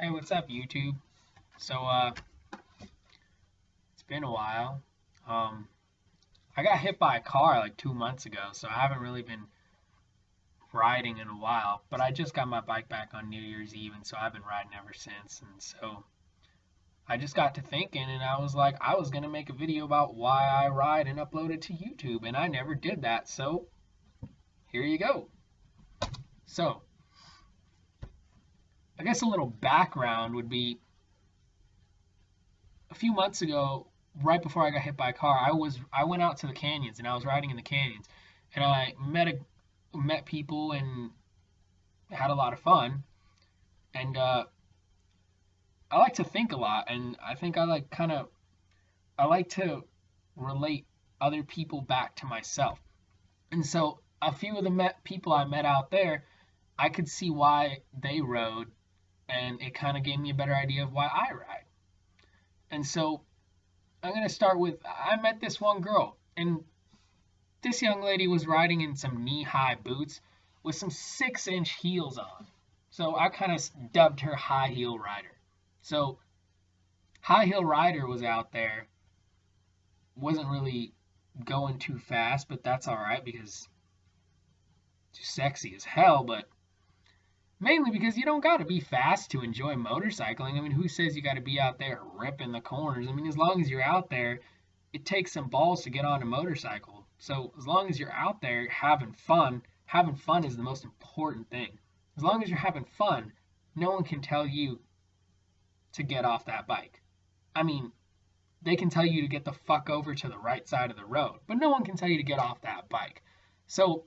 Hey, what's up, YouTube? So, it's been a while. Um, I got hit by a car like 2 months ago, so I haven't really been riding in a while. But I just got my bike back on New Year's Eve, and so I've been riding ever since. And so I just got to thinking, and I was like, I was gonna make a video about why I ride and upload it to YouTube, and I never did that. So here you go. So I guess a little background would be a few months ago, right before I got hit by a car, I went out to the canyons and I was riding in the canyons, and I met people and had a lot of fun. And I like to think a lot, and I think I like to relate other people back to myself. And so a few of the people I met out there, I could see why they rode, and it kind of gave me a better idea of why I ride. And so I'm gonna start with I met this one girl, and this young lady was riding in some knee-high boots with some 6-inch heels on. So I kind of dubbed her High Heel Rider. So High Heel Rider was out there, wasn't really going too fast, but that's all right because she's sexy as hell. But mainly because you don't got to be fast to enjoy motorcycling. I mean, who says you got to be out there ripping the corners? I mean, as long as you're out there, it takes some balls to get on a motorcycle. So as long as you're out there having fun is the most important thing. As long as you're having fun, no one can tell you to get off that bike. I mean, they can tell you to get the fuck over to the right side of the road, but no one can tell you to get off that bike. So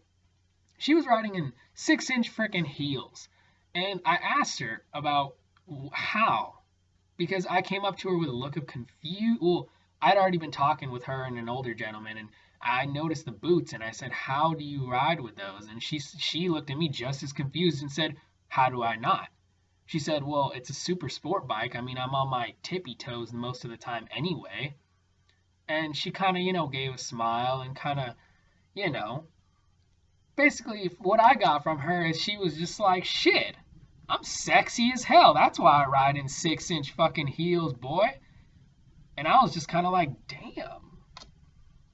she was riding in 6-inch freaking heels. And I asked her about how, because I came up to her with a look of confusion. Well, I'd already been talking with her and an older gentleman, and I noticed the boots, and I said, "How do you ride with those?" And she looked at me just as confused and said, "How do I not?" She said, "Well, it's a super sport bike. I mean, I'm on my tippy toes most of the time anyway." And she kind of, gave a smile and kind of, you know, basically what I got from her is she was just like, shit, I'm sexy as hell. That's why I ride in 6-inch fucking heels, boy. And I was just kind of like, damn.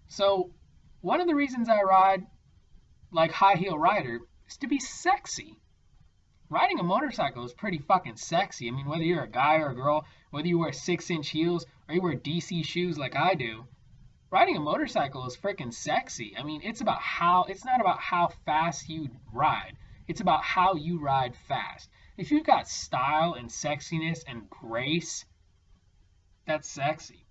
So one of the reasons I ride like High Heel Rider is to be sexy. Riding a motorcycle is pretty fucking sexy. I mean, whether you're a guy or a girl, whether you wear 6-inch heels or you wear DC shoes like I do, riding a motorcycle is freaking sexy. I mean, it's not about how fast you ride. It's about how you ride fast. If you've got style and sexiness and grace, that's sexy.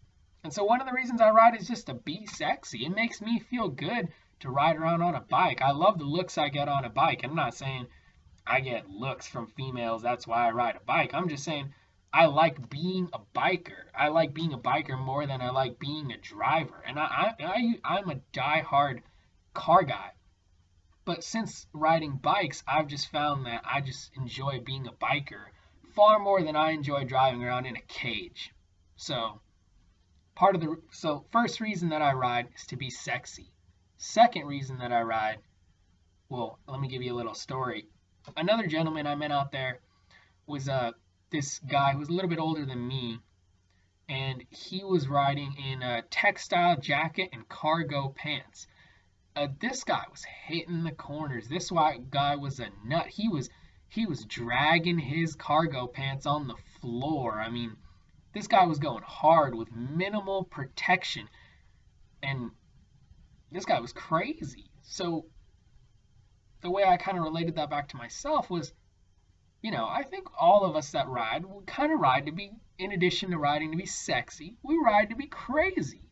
And so one of the reasons I ride is just to be sexy. It makes me feel good to ride around on a bike. I love the looks I get on a bike. I'm not saying I get looks from females, that's why I ride a bike. I'm just saying I like being a biker. I like being a biker more than I like being a driver. And I'm a die-hard car guy. But since riding bikes, I've just found that I just enjoy being a biker far more than I enjoy driving around in a cage. So first reason that I ride is to be sexy. Second reason that I ride, well, let me give you a little story. Another gentleman I met out there was this guy who was a little bit older than me, and he was riding in a textile jacket and cargo pants. This guy was hitting the corners. This guy was a nut. He was dragging his cargo pants on the floor. I mean, this guy was going hard with minimal protection, and this guy was crazy. So the way I kind of related that back to myself was, I think all of us that ride, we kind of ride to be, in addition to riding to be sexy, we ride to be crazy.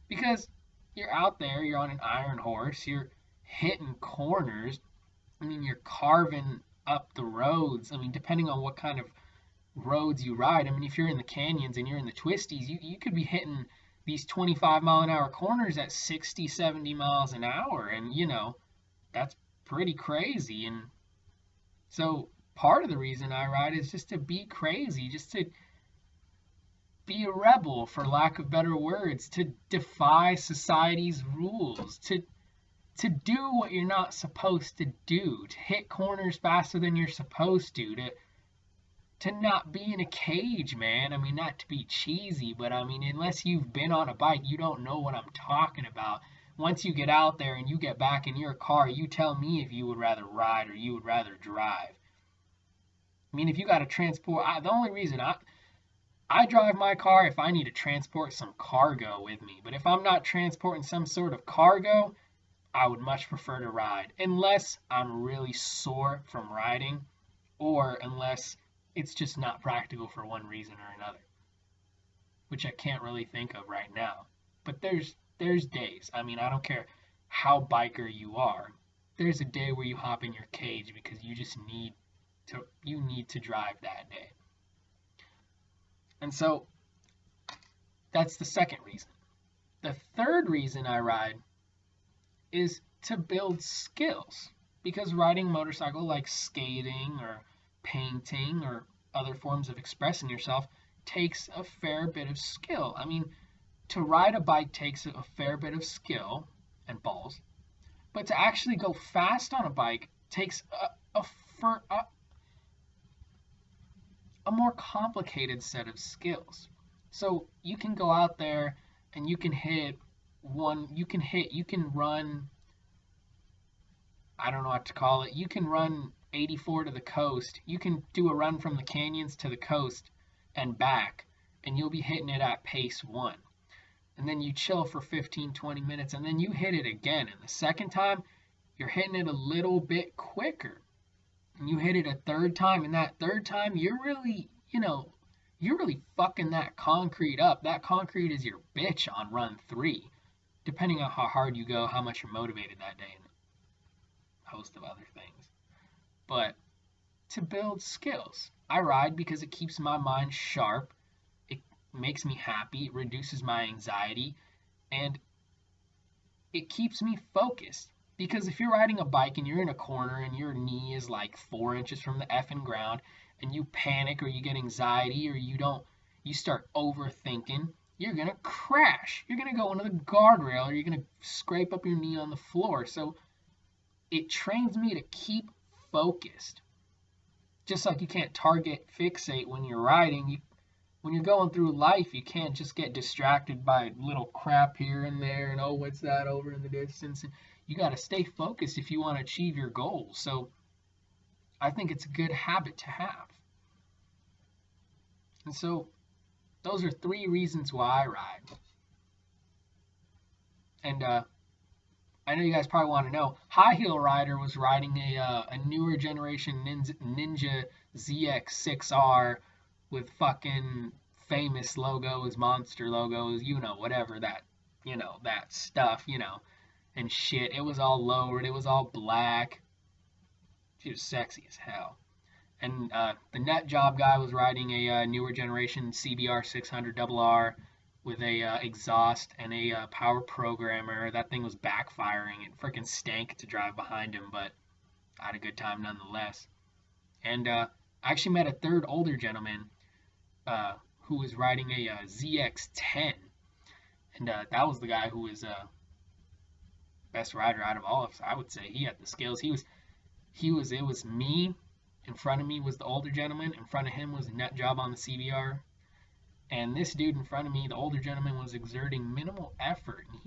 Because you're out there, you're on an iron horse, you're hitting corners. I mean, you're carving up the roads. I mean, depending on what kind of roads you ride. I mean, if you're in the canyons and you're in the twisties, you could be hitting these 25-mile-an-hour corners at 60, 70 miles an hour. And, that's pretty crazy. And so part of the reason I ride is just to be crazy, just to be a rebel, for lack of better words, to defy society's rules, to to do what you're not supposed to do, to hit corners faster than you're supposed to not be in a cage, man. I mean, not to be cheesy, but I mean, unless you've been on a bike, you don't know what I'm talking about. Once you get out there and you get back in your car, you tell me if you would rather ride or you would rather drive. I mean, if you got to transport, the only reason I drive my car if I need to transport some cargo with me. But if I'm not transporting some sort of cargo, I would much prefer to ride, unless I'm really sore from riding, or unless it's just not practical for one reason or another, which I can't really think of right now. But there's days. I mean, I don't care how biker you are. There's a day where you hop in your cage because you just need to drive that day. And so that's the second reason. The third reason I ride is to build skills, because riding a motorcycle, like skating or painting or other forms of expressing yourself, takes a fair bit of skill. I mean, to ride a bike takes a fair bit of skill and balls, but to actually go fast on a bike takes a more complicated set of skills. So you can go out there and you can run, I don't know what to call it, you can run 84 to the coast, you can do a run from the canyons to the coast and back, and you'll be hitting it at pace 1. And then you chill for 15-20 minutes, and then you hit it again, and the second time you're hitting it a little bit quicker, and you hit it a third time, and that third time you're really fucking that concrete up. That concrete is your bitch on run 3, depending on how hard you go, how much you're motivated that day, and a host of other things. But to build skills, I ride because it keeps my mind sharp, it makes me happy, it reduces my anxiety, and it keeps me focused. Because if you're riding a bike and you're in a corner and your knee is like 4 inches from the effing ground, and you panic or you get anxiety or you start overthinking, you're gonna crash. You're gonna go into the guardrail, or you're gonna scrape up your knee on the floor. So it trains me to keep focused. Just like you can't target fixate when you're riding, when you're going through life, you can't just get distracted by little crap here and there, and oh, what's that over in the distance? And you got to stay focused if you want to achieve your goals. So I think it's a good habit to have. And so those are 3 reasons why I ride. And I know you guys probably want to know, High Heel Rider was riding a newer generation Ninja ZX6R with fucking famous logos, monster logos, whatever that, that stuff, and shit. It was all lowered, it was all black. She was sexy as hell. And the nut job guy was riding a newer generation CBR 600RR with a exhaust and a power programmer. That thing was backfiring. It freaking stank to drive behind him, but I had a good time nonetheless. And I actually met a third older gentleman who was riding a ZX10, and that was the guy who was best rider out of all of us. I would say he had the skills. It was me. In front of me was the older gentleman. In front of him was a nut job on the CBR. And this dude in front of me, the older gentleman, was exerting minimal effort. And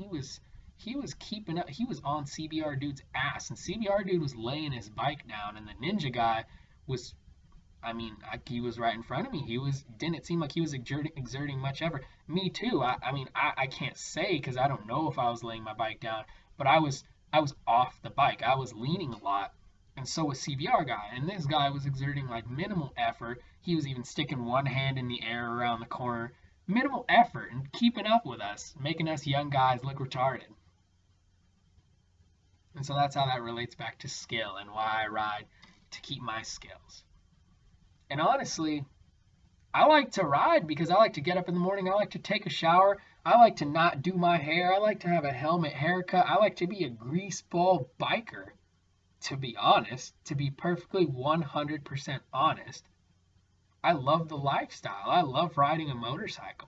he was keeping up. He was on CBR dude's ass. And CBR dude was laying his bike down. And the ninja guy was, he was right in front of me. Didn't seem like he was exerting much effort. Me too. I can't say because I don't know if I was laying my bike down. But I was off the bike. I was leaning a lot. And so was CBR guy, and this guy was exerting like minimal effort. He was even sticking one hand in the air around the corner. Minimal effort and keeping up with us, making us young guys look retarded. And so that's how that relates back to skill and why I ride, to keep my skills. And honestly, I like to ride because I like to get up in the morning. I like to take a shower. I like to not do my hair. I like to have a helmet haircut. I like to be a greaseball biker. To be honest, to be perfectly 100% honest, I love the lifestyle. I love riding a motorcycle.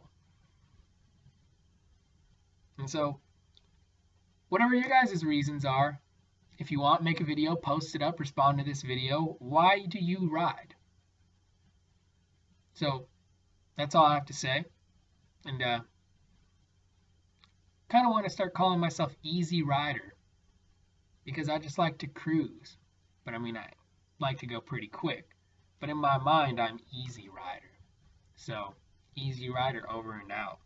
And so Whatever your guys' reasons are, if you want, make a video, post it up, respond to this video. Why do you ride? So that's all I have to say. And kind of want to start calling myself Easy Rider because I just like to cruise. But I mean, I like to go pretty quick. But in my mind, I'm Easy Rider. So, Easy Rider over and out.